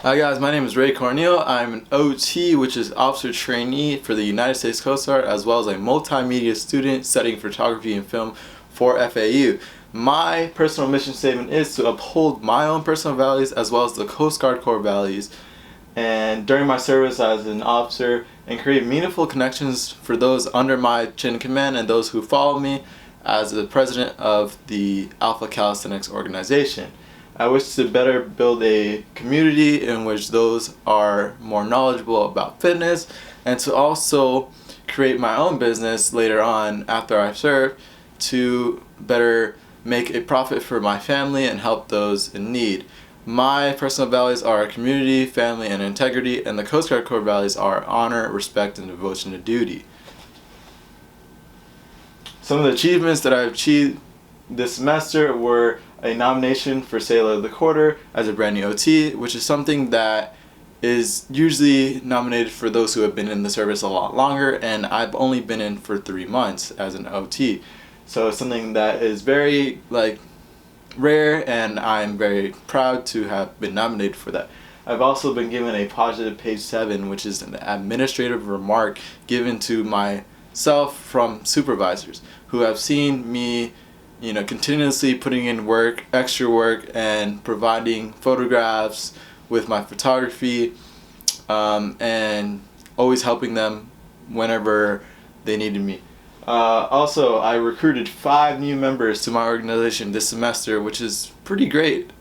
Hi guys, my name is Ray Corneal. I'm an OT, which is Officer Trainee for the United States Coast Guard, as well as a multimedia student studying photography and film for FAU. My personal mission statement is to uphold my own personal values as well as the Coast Guard core values, and during my service as an officer, and create meaningful connections for those under my chain of command and those who follow me as the president of the Alpha Calisthenics organization. I wish to better build a community in which those are more knowledgeable about fitness, and to also create my own business later on after I serve to better make a profit for my family and help those in need. My personal values are community, family, and integrity, and the Coast Guard core values are honor, respect, and devotion to duty. Some of the achievements that I've achieved this semester were a nomination for Sailor of the Quarter as a brand new OT, which is something that is usually nominated for those who have been in the service a lot longer, and I've only been in for 3 months as an OT. So it's something that is very rare, and I'm very proud to have been nominated for that. I've also been given a positive page 7, which is an administrative remark given to myself from supervisors who have seen me continuously putting in work, extra work, and providing photographs with my photography, and always helping them whenever they needed me. Also, I recruited 5 new members to my organization this semester, which is pretty great,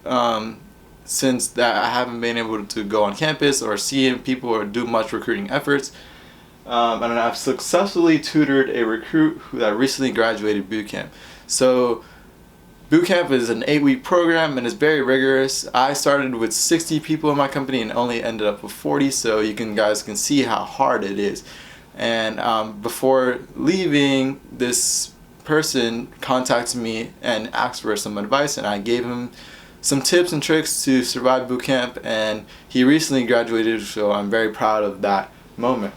since that I haven't been able to go on campus or see people or do much recruiting efforts. And I've successfully tutored a recruit that recently graduated boot camp. So boot camp is an 8-week program and it's very rigorous. I started with 60 people in my company and only ended up with 40, so you guys can see how hard it is. And before leaving, this person contacted me and asked for some advice, and I gave him some tips and tricks to survive boot camp, and he recently graduated, so I'm very proud of that moment.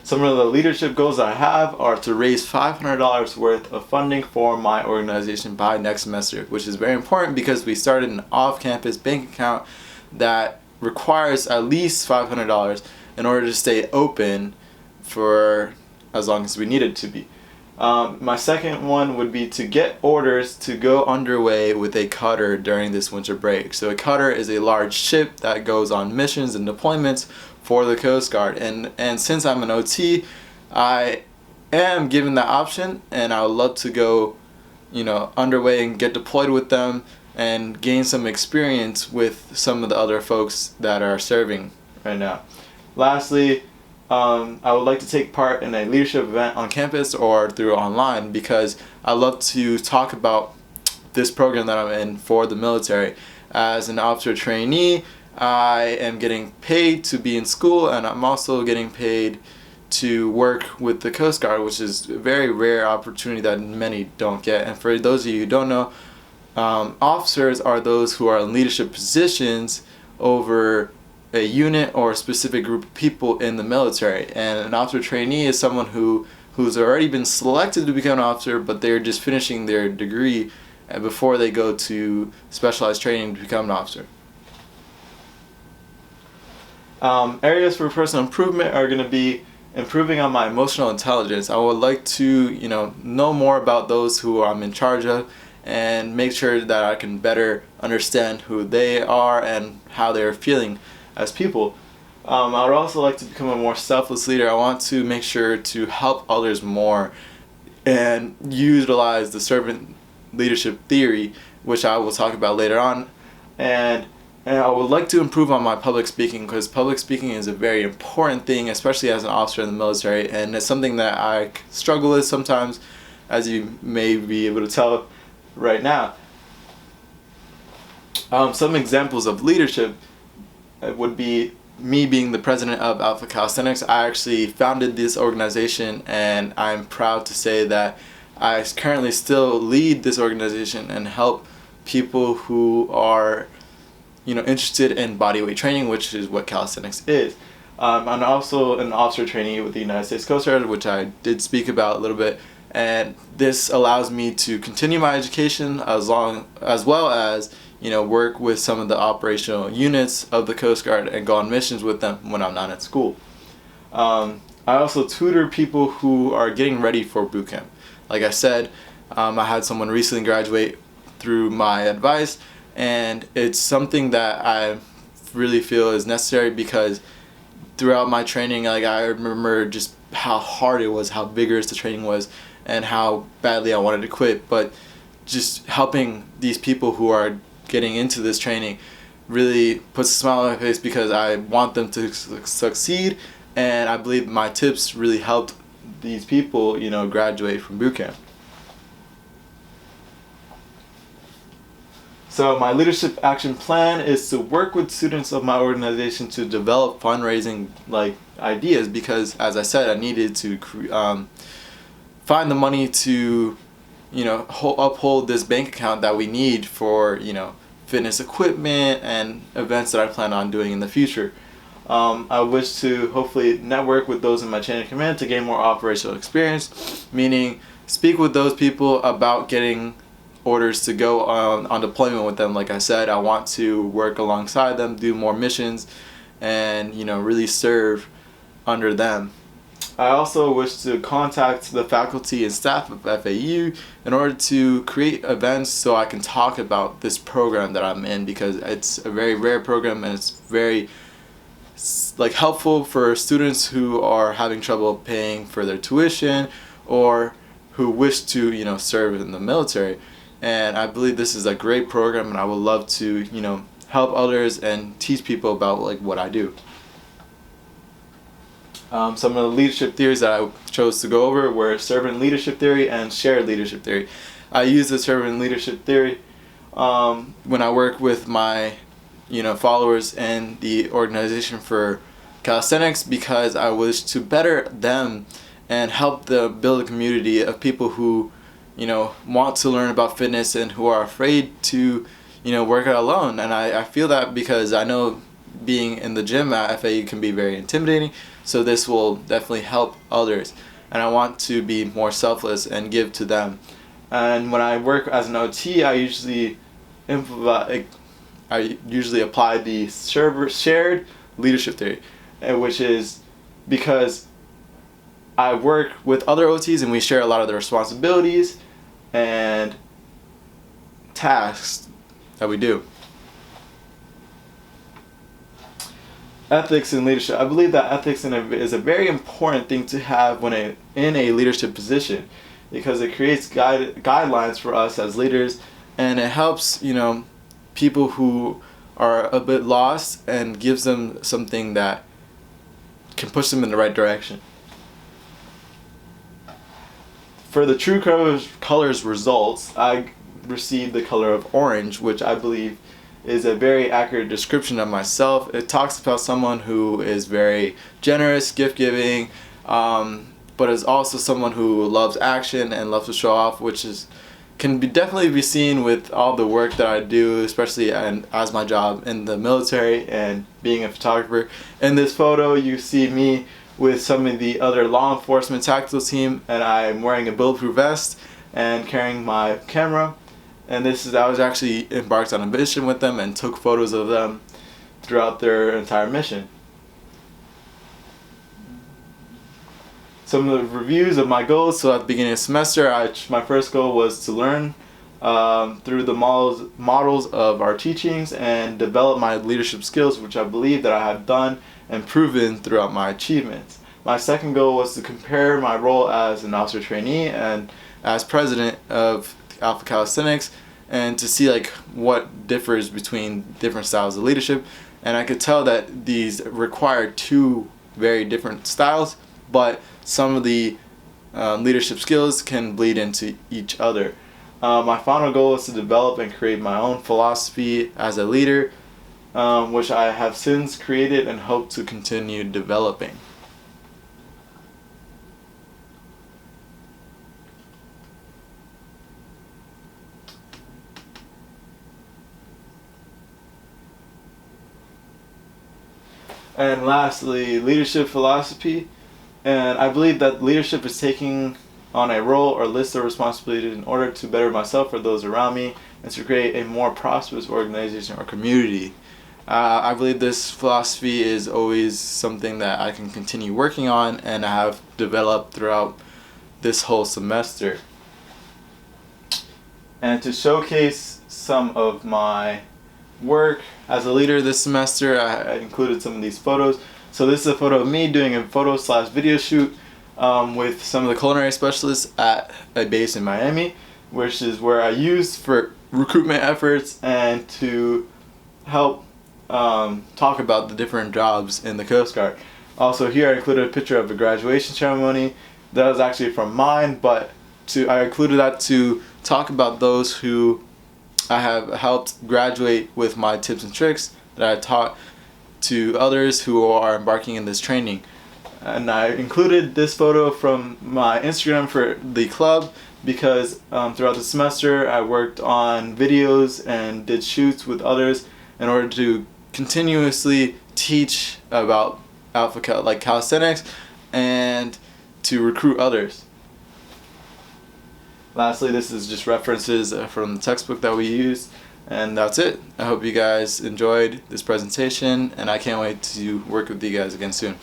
Some of the leadership goals I have are to raise $500 worth of funding for my organization by next semester, which is very important because we started an off-campus bank account that requires at least $500 in order to stay open for as long as we need it to be. My second one would be to get orders to go underway with a cutter during this winter break. So a cutter is a large ship that goes on missions and deployments for the Coast Guard, and since I'm an OT, I am given that option, and I would love to go underway and get deployed with them and gain some experience with some of the other folks that are serving right now. Lastly, I would like to take part in a leadership event on campus or through online, because I love to talk about this program that I'm in for the military. As an officer trainee, I am getting paid to be in school, and I'm also getting paid to work with the Coast Guard, which is a very rare opportunity that many don't get. And for those of you who don't know, officers are those who are in leadership positions over a unit or a specific group of people in the military, and an officer trainee is someone who's already been selected to become an officer, but they're just finishing their degree before they go to specialized training to become an officer. Areas for personal improvement are going to be improving on my emotional intelligence. I would like to know more about those who I'm in charge of and make sure that I can better understand who they are and how they're feeling as people. I would also like to become a more selfless leader. I want to make sure to help others more and utilize the servant leadership theory, which I will talk about later on. And I would like to improve on my public speaking, because public speaking is a very important thing, especially as an officer in the military, and it's something that I struggle with sometimes, as you may be able to tell right now. Some examples of leadership would be me being the president of Alpha Calisthenics. I actually founded this organization, and I'm proud to say that I currently still lead this organization and help people who are interested in bodyweight training, which is what calisthenics is. I'm also an officer trainee with the United States Coast Guard, which I did speak about a little bit, and this allows me to continue my education as well as work with some of the operational units of the Coast Guard and go on missions with them when I'm not at school. I also tutor people who are getting ready for boot camp. Like I said, I had someone recently graduate through my advice, and it's something that I really feel is necessary because throughout my training, like I remember just how hard it was, how vigorous the training was, and how badly I wanted to quit. But just helping these people who are getting into this training really puts a smile on my face because I want them to succeed, and I believe my tips really helped these people, graduate from boot camp. So my leadership action plan is to work with students of my organization to develop fundraising ideas because, as I said, I needed to find the money to uphold this bank account that we need for fitness equipment and events that I plan on doing in the future. I wish to hopefully network with those in my chain of command to gain more operational experience, meaning speak with those people about getting orders to go on deployment with them. Like I said, I want to work alongside them, do more missions, and really serve under them. I also wish to contact the faculty and staff of FAU in order to create events so I can talk about this program that I'm in, because it's a very rare program and it's very helpful for students who are having trouble paying for their tuition or who wish to serve in the military. And I believe this is a great program, and I would love to help others and teach people about what I do. Some of the leadership theories that I chose to go over were servant leadership theory and shared leadership theory. I use the servant leadership theory when I work with my followers in the organization for calisthenics because I wish to better them and help build a community of people who want to learn about fitness and who are afraid to work out alone. And I feel that because I know being in the gym at FAU can be very intimidating, so this will definitely help others, and I want to be more selfless and give to them. And when I work as an OT, I usually apply the shared leadership theory, which is because I work with other OTs and we share a lot of the responsibilities and tasks that we do. Ethics and leadership. I believe that ethics is a very important thing to have when in a leadership position, because it creates guidelines for us as leaders, and it helps people who are a bit lost and gives them something that can push them in the right direction. For the True Colors results, I received the color of orange, which I believe is a very accurate description of myself. It talks about someone who is very generous, gift-giving, but is also someone who loves action and loves to show off, which can definitely be seen with all the work that I do, especially as my job in the military and being a photographer. In this photo, you see me with some of the other law enforcement tactical team, and I'm wearing a bulletproof vest and carrying my camera. And I was actually embarked on a mission with them and took photos of them throughout their entire mission. Some of the reviews of my goals. So at the beginning of the semester, my first goal was to learn through the models of our teachings and develop my leadership skills, which I believe that I have done and proven throughout my achievements. My second goal was to compare my role as an officer trainee and as president of Alpha Calisthenics, and to see what differs between different styles of leadership. And I could tell that these require two very different styles, but some of the leadership skills can bleed into each other. My final goal is to develop and create my own philosophy as a leader, which I have since created and hope to continue developing. And lastly, leadership philosophy. And I believe that leadership is taking on a role or list of responsibilities in order to better myself or those around me, and to create a more prosperous organization or community. I believe this philosophy is always something that I can continue working on and I have developed throughout this whole semester. And to showcase some of my work as a leader this semester, I included some of these photos. So this is a photo of me doing a photo/video shoot with some of the culinary specialists at a base in Miami, which is where I used for recruitment efforts and to help talk about the different jobs in the Coast Guard. Also here I included a picture of a graduation ceremony. That was actually from mine, but I included that to talk about those who I have helped graduate with my tips and tricks that I taught to others who are embarking in this training. And I included this photo from my Instagram for the club because throughout the semester I worked on videos and did shoots with others in order to continuously teach about calisthenics and to recruit others. Lastly, this is just references from the textbook that we used, and that's it. I hope you guys enjoyed this presentation, and I can't wait to work with you guys again soon.